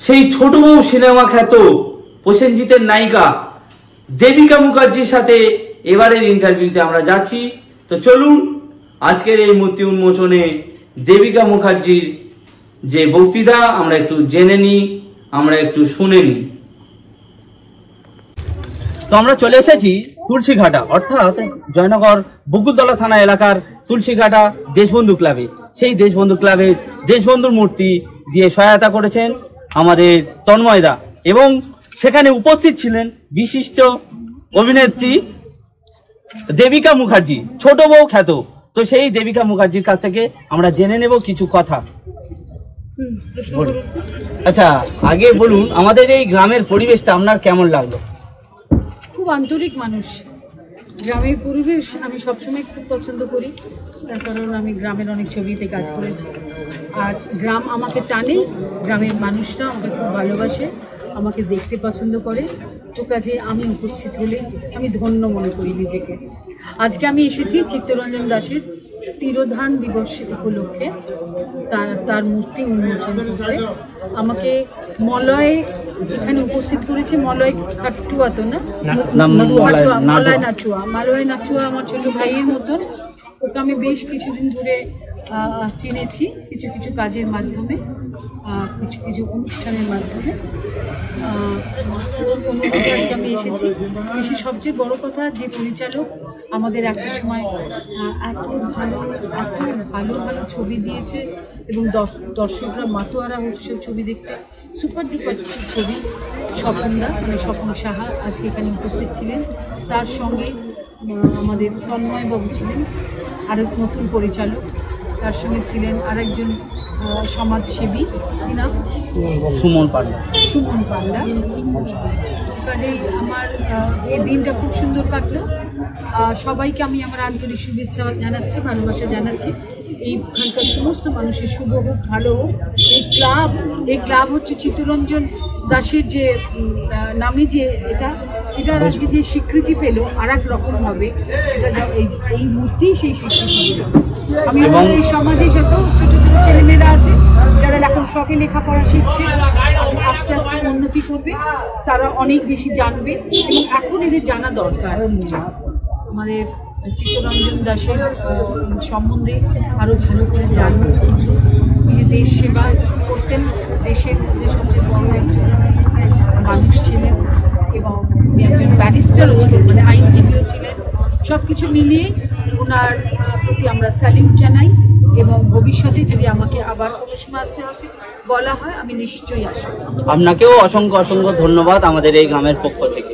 সেই ছোট বউ সিনেমা খ্যাত প্রসেনজিতের নায়িকা দেবিকা মুখার্জির সাথে এবারের ইন্টারভিউতে আমরা যাচ্ছি। তো চলুন আজকের এই মূর্তি উন্মোচনে দেবিকা মুখার্জির যে বক্তৃতা আমরা একটু জেনে নিই, আমরা একটু শুনে নিই। তো আমরা চলে এসেছি তুলসীঘাটা, অর্থাৎ জয়নগর বকুলতলা থানা এলাকার তুলসীঘাটা দেশবন্ধু ক্লাবে। সেই দেশবন্ধু ক্লাবের দেশবন্ধুর মূর্তি দিয়ে সহায়তা করেছেন আমাদের তন্ময়দা, এবং সেখানে উপস্থিত ছিলেন বিশিষ্ট অভিনেত্রী দেবিকা মুখার্জি, ছোট বউ খ্যাত। তো সেই দেবিকা মুখার্জির কাছ থেকে আমরা জেনে নেব কিছু কথা। আচ্ছা, আগে বলুন আমাদের এই গ্রামের পরিবেশটা আপনার কেমন লাগলো? খুব আন্তরিক মানুষ। গ্রামের পরিবেশ আমি সবসময় খুব পছন্দ করি, তার কারণ আমি গ্রামের অনেক ছবিতে কাজ করেছি। আর গ্রাম আমাকে টানে, গ্রামের মানুষরা আমাকে খুব ভালোবাসে, আমাকে দেখতে পছন্দ করে। তো কাজে আমি উপস্থিত হলে আমি ধন্য মনে করি নিজেকে। আজকে আমি এসেছি চিত্তরঞ্জন দাসের তিরোধান দিবস উপলক্ষে তার মূর্তি উন্মোচন করতে। আমাকে মলয় এখানে উপস্থিত করেছে, মলয় খাটুয়া তো না, মালয় নাচুয়া আমার ছোট ভাইয়ের মতন। ওকে আমি বেশ কিছুদিন ধরে চিনেছি, কিছু কিছু কাজের মাধ্যমে, কিছু কিছু অনুষ্ঠানের মাধ্যমে। ওর অনুভূতি আজকে আমি এসেছি। সবচেয়ে বড় কথা, যে পরিচালক আমাদের একটা সময় এত ভালো ভালো ছবি দিয়েছে এবং দর্শকরা মাতোয়ারা হচ্ছে ছবি দেখতে, সুপার ডুপার ছবি। স্বপনদা মানে স্বপন সাহা আজকে এখানে উপস্থিত ছিলেন। তার সঙ্গে আমাদের তন্ময়বাবু ছিলেন, আরেক নতুন পরিচালক। তার সঙ্গে ছিলেন আরেকজন সমাজসেবী, কি নাম? সুমন পান্ডা। কাজেই আমার এই দিনটা খুব সুন্দর কাটলো। সবাইকে আমি আমার আন্তরিক শুভেচ্ছা জানাচ্ছি, ভালোবাসা জানাচ্ছি। এইখানকার সমস্ত মানুষের শুভ হোক, ভালো হোক। এই ক্লাব হচ্ছে চিত্তরঞ্জন দাসের যে নামে, যে এটার আজকে যে স্বীকৃতি পেল আর এক রকম হবে, সেটা এই মূর্তি সেই স্বীকৃতি পেল। আমি এই সমাজে যত ছোট ছোট ছেলেমেয়েরা আছে যারা এখন শখে লেখাপড়া শিখছে, আস্তে আস্তে উন্নতি করবে, তারা অনেক বেশি জানবে এবং এখন এদের জানা দরকার। আমাদের চিত্তরঞ্জন দাসের সম্বন্ধে আরও ভালো করে জানবে। তিনি দেশ সেবা করতেন, দেশের মধ্যে সবচেয়ে বড় একজন মানুষ ছিলেন এবং একজন ব্যারিস্টারও ছিলেন, মানে আইনজীবীও ছিলেন। সব কিছু মিলিয়ে ওনার প্রতি আমরা স্যালিউট জানাই এবং ভবিষ্যতে যদি আমাকে আবার কোনো সময় আসতে হবে বলা হয়, আমি নিশ্চয়ই আসবো। আপনাকেও অসংখ্য অসংখ্য ধন্যবাদ আমাদের এই গ্রামের পক্ষ থেকে।